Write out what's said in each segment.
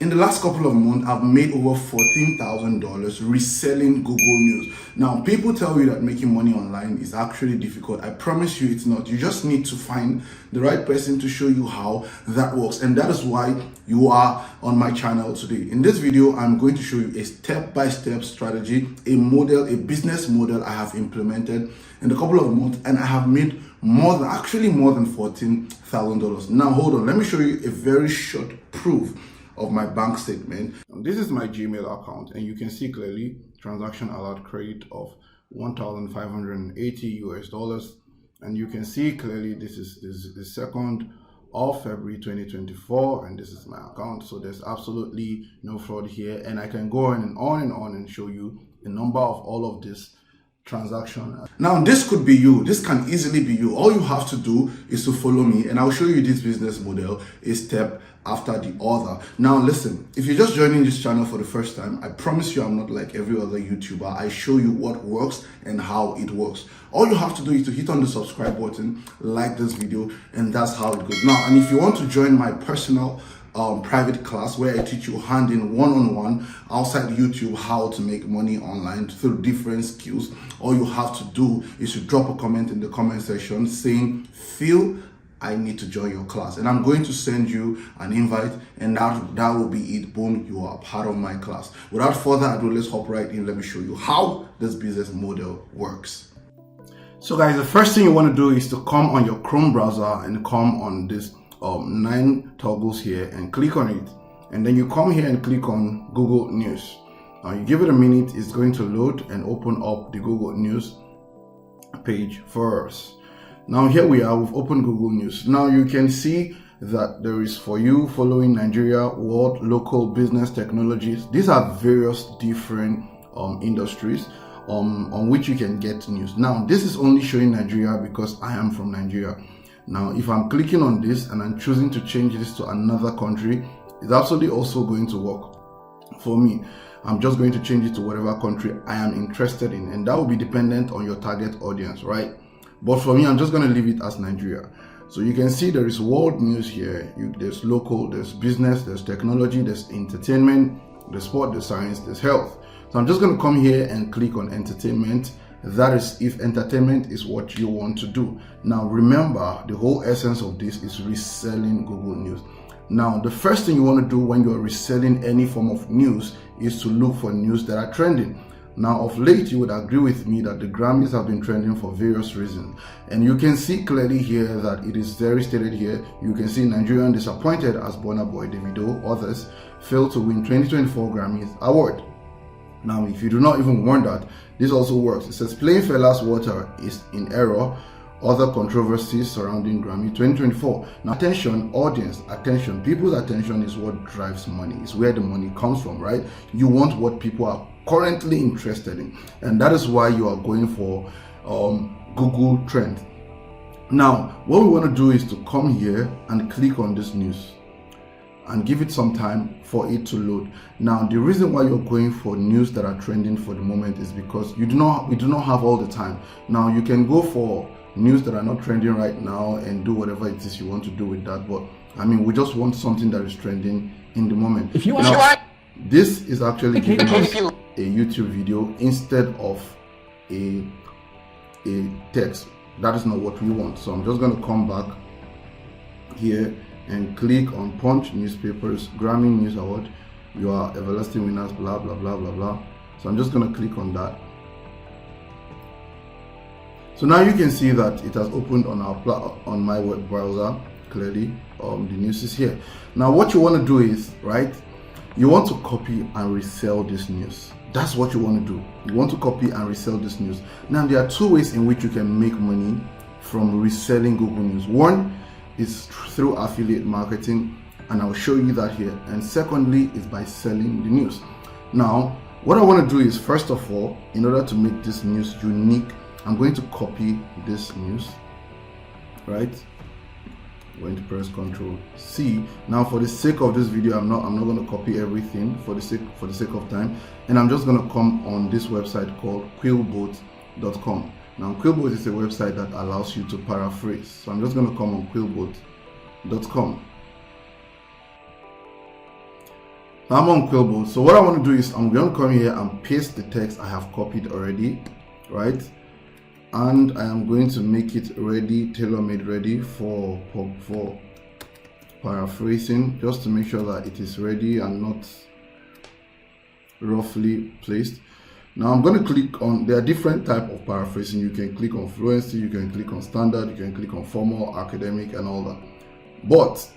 In the last couple of months, I've made over $14,000 reselling Google News. Now, people tell you that making money online is actually difficult. I promise you it's not. You just need to find the right person to show you how that works. And that is why you are on my channel today. In this video, I'm going to show you a step-by-step strategy, a model, a business model I have implemented in a couple of months, and I have made more than $14,000. Now, hold on. Let me show you a very short proof of my bank statement. This is my Gmail account, and you can see clearly transaction allowed credit of $1,580 and you can see clearly this is the 2nd of February 2024, and this is my account. So there's absolutely no fraud here, and I can go on and on and on and show you the number of all of this transaction. Now, this could be you. This can easily be you. All you have to do is to follow me, and I'll show you this business model a step after the other. Now, listen, if you're just joining this channel for the first time, I promise you I'm not like every other YouTuber. I show you what works and how it works. All you have to do is to hit on the subscribe button, like this video, and that's how it goes. Now, and if you want to join my personal private class where I teach you hand in one-on-one outside YouTube how to make money online through different skills, all you have to do is to drop a comment in the comment section saying, Phil, I need to join your class, and I'm going to send you an invite, and that will be it. Boom, you are a part of my class. Without further ado, let's hop right in. Let me show you how this business model works. So guys, the first thing you want to do is to come on your Chrome browser and come on this 9 toggles here and click on it, and then you come here and click on Google News. Now you give it a minute, it's going to load and open up the Google News page for us. Now here we are, we've opened Google News. Now you can see that there is for you, following Nigeria, world, local, business, technologies. These are various different industries on which you can get news. Now this is only showing Nigeria because I am from Nigeria. Now if I'm clicking on this and I'm choosing to change this to another country, it's absolutely also going to work for me. I'm just going to change it to whatever country I am interested in, and that will be dependent on your target audience, right? But for me, I'm just going to leave it as Nigeria. So you can see there is world news here. There's local, there's business, there's technology, there's entertainment, there's sport, there's science, there's health. So I'm just going to come here and click on entertainment. That is if entertainment is what you want to do. Now remember, the whole essence of this is reselling Google News. Now the first thing you want to do when you're reselling any form of news is to look for news that are trending. Now of late, you would agree with me that the Grammys have been trending for various reasons, and you can see clearly here that it is very stated here. You can see Nigerian disappointed as Burna Boy, Davido, others failed to win 2024 Grammys award. Now if you do not even want that, this also works. It says Plain Fela's Water is in error, other controversies surrounding Grammy 2024. Now attention, audience, attention, people's attention is what drives money. It's where the money comes from, right? You want what people are currently interested in, and that is why you are going for Google Trend. Now what we want to do is to come here and click on this news and give it some time for it to load. Now the reason why you're going for news that are trending for the moment is because we do not have all the time. Now you can go for news that are not trending right now and do whatever it is you want to do with that, but I mean, we just want something that is trending in the moment. If you want now, this is actually giving us a YouTube video instead of a text. That is not what we want. So I'm just going to come back here and click on Punch Newspapers Grammy News Award. You are everlasting winners, blah blah blah blah blah. So I'm just going to click on that. So now you can see that it has opened on on my web browser clearly. The news is here. Now what you want to do is, right, you want to copy and resell this news. That's what you want to do. You want to copy and resell this news. Now there are 2 ways in which you can make money from reselling Google News. One is through affiliate marketing, and I'll show you that here. And secondly is by selling the news. Now what I want to do is, first of all, in order to make this news unique, I'm going to copy this news, right? I'm going to press Ctrl C. Now for the sake of this video, I'm not going to copy everything for the sake of time, and I'm just going to come on this website called Quillboat.com. Now Quillboat is a website that allows you to paraphrase. So I'm just going to come on Quillboat.com. I'm on Quillboard. So what I want to do is I'm going to come here and paste the text I have copied already, right? And I am going to make it ready, tailor-made ready for paraphrasing, just to make sure that it is ready and not roughly placed. Now I'm going to click on, there are different type of paraphrasing. You can click on fluency, you can click on standard, you can click on formal, academic, and all that. But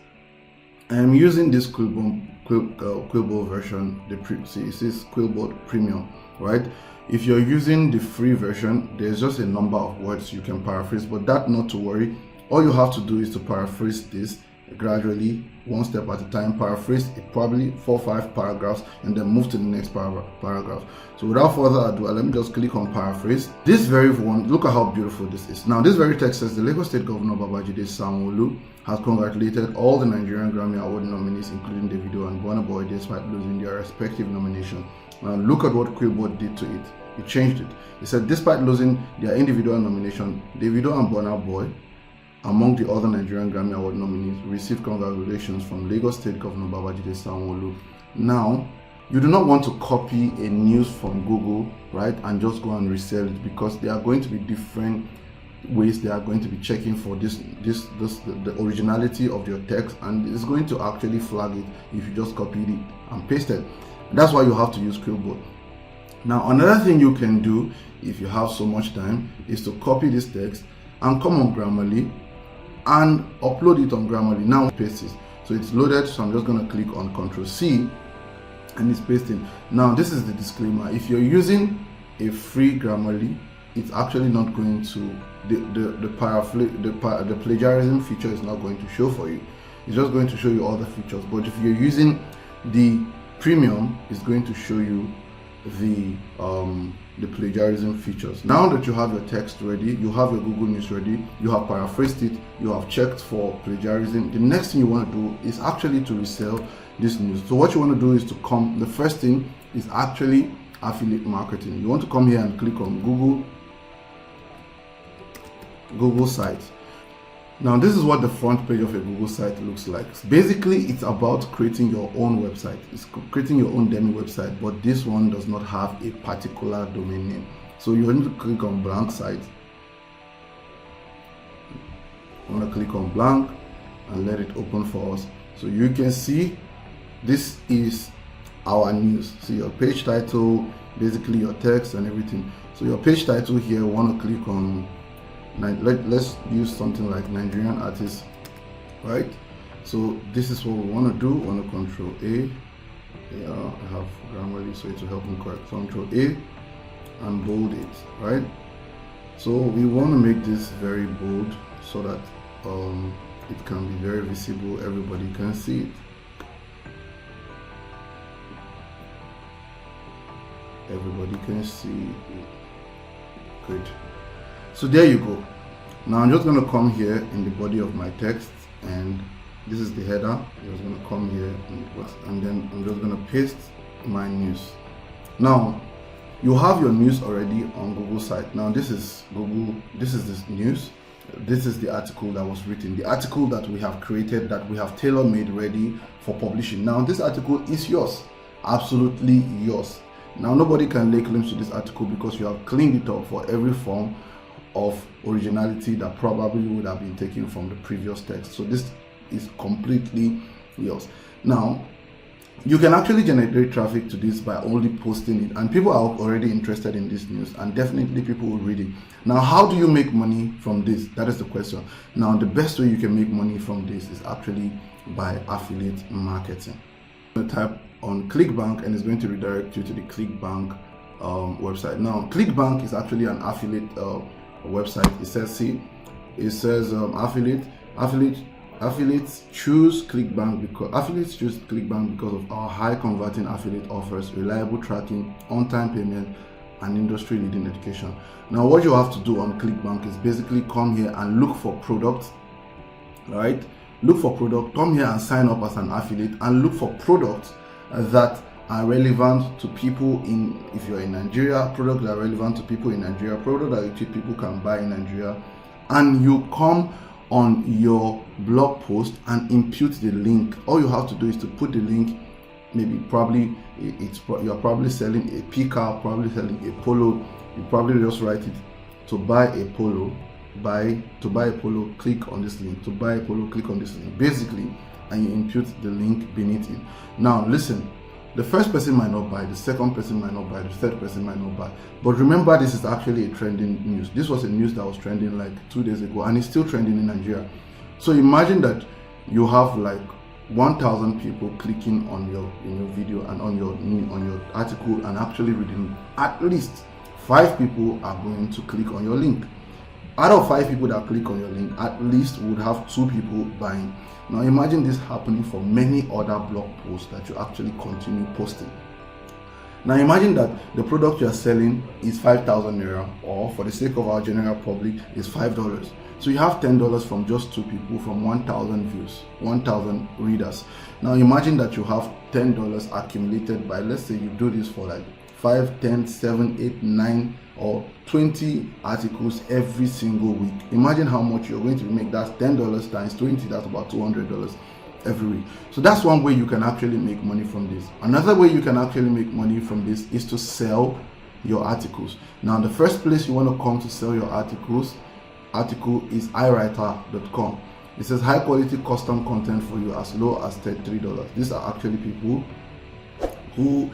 I am using this Quillboard version. See, it says Quillboard Premium, right? If you're using the free version, there's just a number of words you can paraphrase, but that not to worry. All you have to do is to paraphrase this gradually, one step at a time. Paraphrase it probably 4 or 5 paragraphs and then move to the next paragraph. So without further ado, let me just click on paraphrase. This very one, look at how beautiful this is. Now this very text says the Lagos State Governor Babajide Sanwo-Olu has congratulated all the Nigerian Grammy Award nominees, including Davido and Burna Boy, despite losing their respective nomination. Now look at what Quillboard did to it. It changed it. It said despite losing their individual nomination, Davido and Burna Boy, among the other Nigerian Grammy Award nominees, received congratulations from Lagos State Governor Babajide Sanwo-Olu. Now, you do not want to copy a news from Google, right, and just go and resell it, because there are going to be different ways they are going to be checking for the originality of your text, and it's going to actually flag it if you just copied it and pasted. That's why you have to use Quillboard. Now, another thing you can do if you have so much time is to copy this text and come on Grammarly and upload it on Grammarly. Now paste it. So it's loaded, so I'm just going to click on Ctrl+C and it's pasting. Now this is the disclaimer. If you're using a free Grammarly, it's actually not going to, the plagiarism feature is not going to show for you. It's just going to show you all the features. But if you're using the premium, it's going to show you the plagiarism features. Now that you have your text ready, you have your Google News ready, you have paraphrased it, you have checked for plagiarism, the next thing you want to do is actually to resell this news. So what you want to do is to come, the first thing is actually affiliate marketing. You want to come here and click on Google sites. Now this is what the front page of a Google site looks like. Basically, it's about creating your own website. It's creating your own demo website, but this one does not have a particular domain name. So you need to click on blank site. I'm going to click on blank and let it open for us. So you can see this is our news. See your page title, basically your text and everything. So your page title here, we want to click on, let's use something like Nigerian artists, right? So this is what we want to do. We want to Control A. Yeah, I have Grammarly, so it will help me correct. Control A and bold it, right? So we want to make this very bold so that it can be very visible. Everybody can see it. Everybody can see it. Good. So there you go. Now I'm just going to come here in the body of my text, and this is the header. I'm just going to come here and then I'm just going to paste my news. Now you have your news already on Google site. Now this is Google, this is this news. This is the article that was written, the article that we have created, that we have tailor-made ready for publishing. Now this article is yours, absolutely yours. Now nobody can lay claims to this article because you have cleaned it up for every form of originality that probably would have been taken from the previous text. So this is completely yours. Now you can actually generate traffic to this by only posting it, and people are already interested in this news, and definitely people will read it. Now how do you make money from this? That is the question. Now the best way you can make money from this is actually by affiliate marketing. Type on ClickBank and it's going to redirect you to the ClickBank website. Now ClickBank is actually an affiliate website. It says, see, it says affiliates choose ClickBank because of our high converting affiliate offers, reliable tracking, on-time payment, and industry leading education. Now what you have to do on ClickBank is basically come here and look for products, right? Look for product, come here and sign up as an affiliate and look for products that are relevant to people in, if you're in Nigeria, products that are relevant to people in Nigeria, products that people can buy in Nigeria, and you come on your blog post and impute the link. All you have to do is to put the link maybe probably you're probably selling a pickup, probably selling a polo. You probably just write it to buy a polo, to buy a polo, click on this link, to buy a polo, click on this link, basically, and you impute the link beneath it. Now listen, the first person might not buy, the second person might not buy, the third person might not buy, but remember, this is actually a trending news. This was a news that was trending like 2 days ago, and it's still trending in Nigeria. So imagine that you have like 1,000 people clicking on your video and on your article and actually reading. At least 5 people are going to click on your link. Out of 5 people that click on your link, at least would have 2 people buying. Now imagine this happening for many other blog posts that you actually continue posting. Now imagine that the product you are selling is 5,000 naira, or for the sake of our general public is $5. So you have $10 from just 2 people from 1,000 views, 1,000 readers. Now imagine that you have $10 accumulated by, let's say you do this for like 5, 10, 7, 8, 9 or 20 articles every single week. Imagine how much you're going to make. That's $10 times 20, that's about $200 every week. So that's one way you can actually make money from this. Another way you can actually make money from this is to sell your articles. Now the first place you want to come to sell your article is iWriter.com. It says high quality custom content for you as low as $33. These are actually people who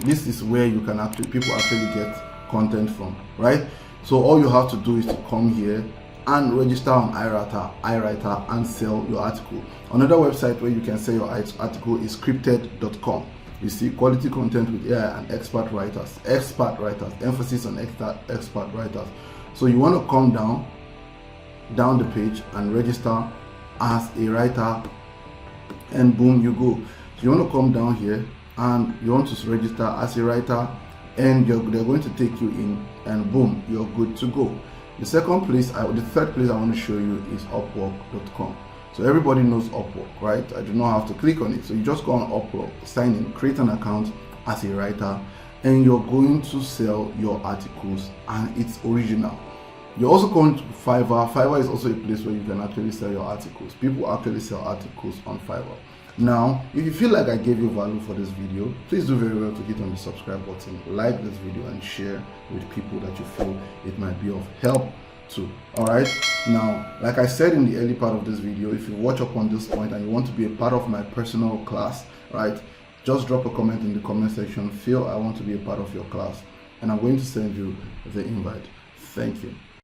this is where you can people actually get content from, right? So all you have to do is to come here and register on iWriter and sell your article. Another website where you can sell your article is scripted.com. You see quality content with AI and expert writers, emphasis on expert writers. So you want to come down the page and register as a writer, and boom, you go. So you want to come down here and you want to register as a writer, and they're going to take you in, and boom, you're good to go. The third place I want to show you is Upwork.com. So everybody knows Upwork, right? I do not have to click on it. So you just go on Upwork, sign in, create an account as a writer, and you're going to sell your articles, and it's original. You're also going to Fiverr. Fiverr is also a place where you can actually sell your articles. People actually sell articles on Fiverr. Now, if you feel like I gave you value for this video, please do very well to hit on the subscribe button, like this video, and share with people that you feel it might be of help to. Alright, now like I said in the early part of this video, if you watch up on this point and you want to be a part of my personal class, right, just drop a comment in the comment section, feel I want to be a part of your class, and I'm going to send you the invite. Thank you.